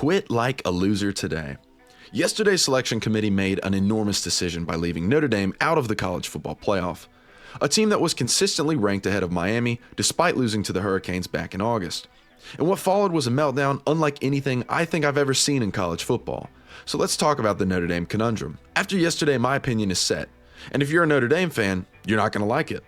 quit like a loser today. Yesterday's selection committee made an enormous decision by leaving Notre Dame out of the college football playoff, a team that was consistently ranked ahead of Miami despite losing to the Hurricanes back in August. And what followed was a meltdown unlike anything I think I've ever seen in college football. So let's talk about the Notre Dame conundrum. After yesterday, my opinion is set, and if you're a Notre Dame fan, you're not going to like it.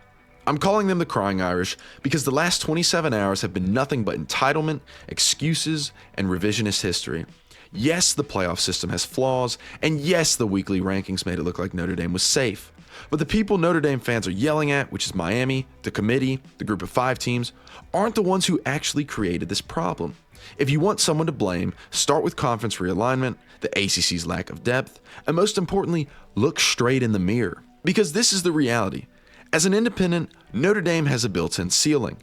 I'm calling them the Crying Irish because the last 27 hours have been nothing but entitlement, excuses, and revisionist history. Yes, the playoff system has flaws, and yes, the weekly rankings made it look like Notre Dame was safe. But the people Notre Dame fans are yelling at, which is Miami, the committee, the group of 5 teams, aren't the ones who actually created this problem. If you want someone to blame, start with conference realignment, the ACC's lack of depth, and most importantly, look straight in the mirror. Because this is the reality. As an independent, Notre Dame has a built-in ceiling.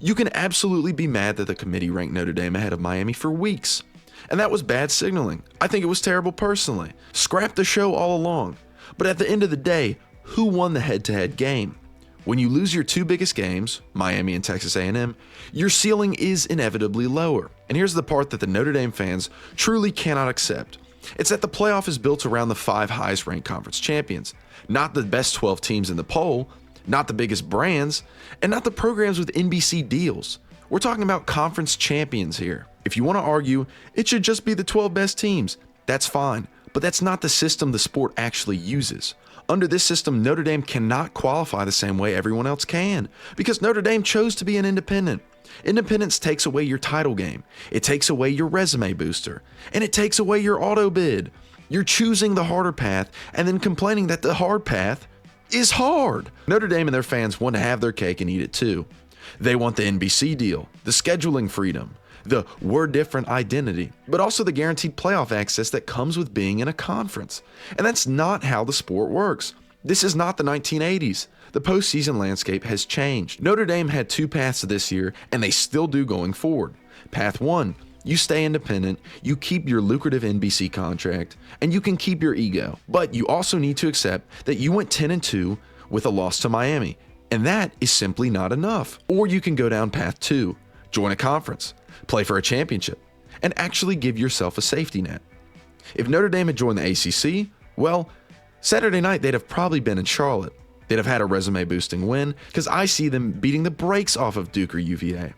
You can absolutely be mad that the committee ranked Notre Dame ahead of Miami for weeks. And that was bad signaling. I think it was terrible personally. Scrap the show all along. But at the end of the day, who won the head-to-head game? When you lose your 2 biggest games, Miami and Texas A&M, your ceiling is inevitably lower. And here's the part that the Notre Dame fans truly cannot accept. It's that the playoff is built around the 5 highest ranked conference champions, not the best 12 teams in the poll, not the biggest brands, and not the programs with NBC deals. We're talking about conference champions here. If you want to argue, it should just be the 12 best teams. That's fine, but that's not the system the sport actually uses. Under this system, Notre Dame cannot qualify the same way everyone else can, because Notre Dame chose to be an independent. Independence takes away your title game, it takes away your resume booster, and it takes away your auto bid. You're choosing the harder path and then complaining that the hard path is hard. Notre Dame and their fans want to have their cake and eat it too. They want the NBC deal, the scheduling freedom, the we're different identity, but also the guaranteed playoff access that comes with being in a conference. And that's not how the sport works. This is not the 1980s. The postseason landscape has changed. Notre Dame had 2 paths this year, and they still do going forward. Path 1, you stay independent, you keep your lucrative NBC contract, and you can keep your ego. But you also need to accept that you went 10-2 with a loss to Miami, and that is simply not enough. Or you can go down path 2, join a conference, play for a championship, and actually give yourself a safety net. If Notre Dame had joined the ACC, well, Saturday night they'd have probably been in Charlotte. They'd have had a resume-boosting win, because I see them beating the brakes off of Duke or UVA.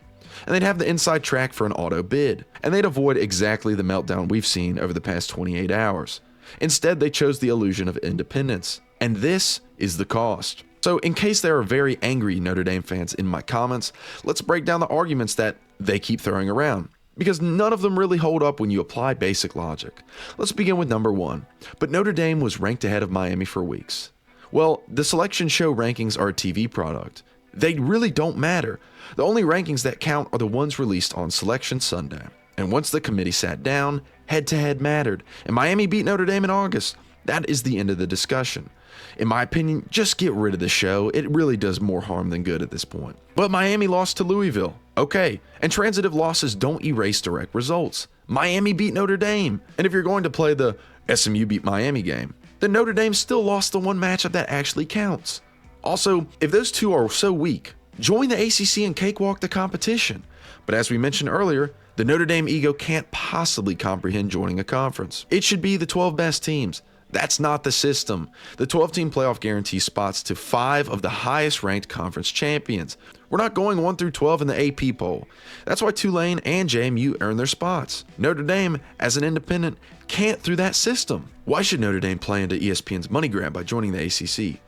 And they'd have the inside track for an auto bid, and they'd avoid exactly the meltdown we've seen over the past 28 hours. Instead, they chose the illusion of independence, and this is the cost. So in case there are very angry Notre Dame fans in my comments, let's break down the arguments that they keep throwing around, because none of them really hold up when you apply basic logic. Let's begin with number 1. But Notre Dame was ranked ahead of Miami for weeks. Well, the selection show rankings are a TV product. They really don't matter. The only rankings that count are the ones released on Selection Sunday. And once the committee sat down, head-to-head mattered, and Miami beat Notre Dame in August. That is the end of the discussion. In my opinion, just get rid of the show. It really does more harm than good at this point. But Miami lost to Louisville. Okay, and transitive losses don't erase direct results. Miami beat Notre Dame. And if you're going to play the SMU beat Miami game, then Notre Dame still lost the one matchup that actually counts. Also, if those two are so weak, join the ACC and cakewalk the competition. But as we mentioned earlier, the Notre Dame ego can't possibly comprehend joining a conference. It should be the 12 best teams. That's not the system. The 12-team playoff guarantees spots to 5 of the highest-ranked conference champions. We're not going 1 through 12 in the AP poll. That's why Tulane and JMU earn their spots. Notre Dame, as an independent, can't through that system. Why should Notre Dame play into ESPN's money grab by joining the ACC?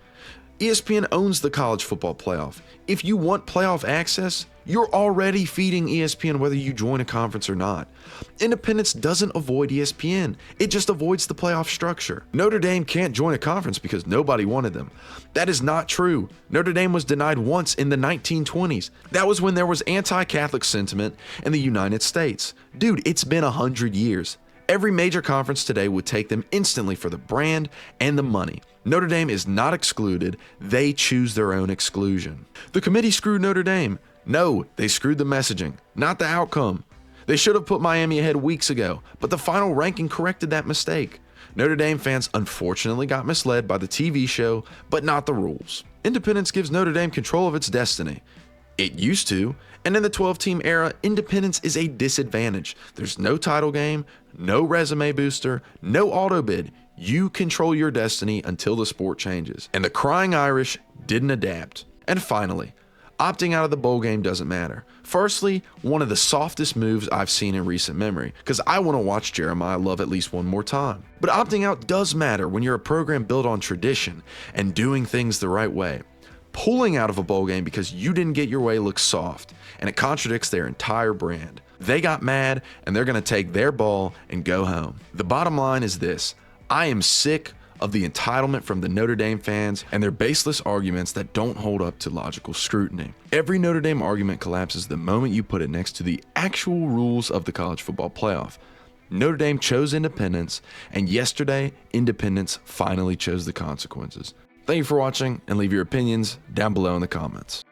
ESPN owns the college football playoff. If you want playoff access, you're already feeding ESPN whether you join a conference or not. Independence doesn't avoid ESPN. It just avoids the playoff structure. Notre Dame can't join a conference because nobody wanted them. That is not true. Notre Dame was denied once in the 1920s. That was when there was anti-Catholic sentiment in the United States. Dude, it's been 100 years. Every major conference today would take them instantly for the brand and the money. Notre Dame is not excluded. They choose their own exclusion. The committee screwed Notre Dame. No, they screwed the messaging, not the outcome. They should have put Miami ahead weeks ago, but the final ranking corrected that mistake. Notre Dame fans unfortunately got misled by the TV show, but not the rules. Independence gives Notre Dame control of its destiny. It used to, And in the 12-team era, independence is a disadvantage. There's no title game, no resume booster, no auto bid. You control your destiny until the sport changes. And the Crying Irish didn't adapt. And finally, opting out of the bowl game doesn't matter. Firstly, one of the softest moves I've seen in recent memory, because I want to watch Jeremiah Love at least one more time. But opting out does matter when you're a program built on tradition and doing things the right way. Pulling out of a bowl game because you didn't get your way looks soft, and it contradicts their entire brand. They got mad, and they're going to take their ball and go home. The bottom line is this: I am sick of the entitlement from the Notre Dame fans and their baseless arguments that don't hold up to logical scrutiny. Every Notre Dame argument collapses the moment you put it next to the actual rules of the college football playoff. Notre Dame chose independence, and yesterday, independence finally chose the consequences. Thank you for watching, and leave your opinions down below in the comments.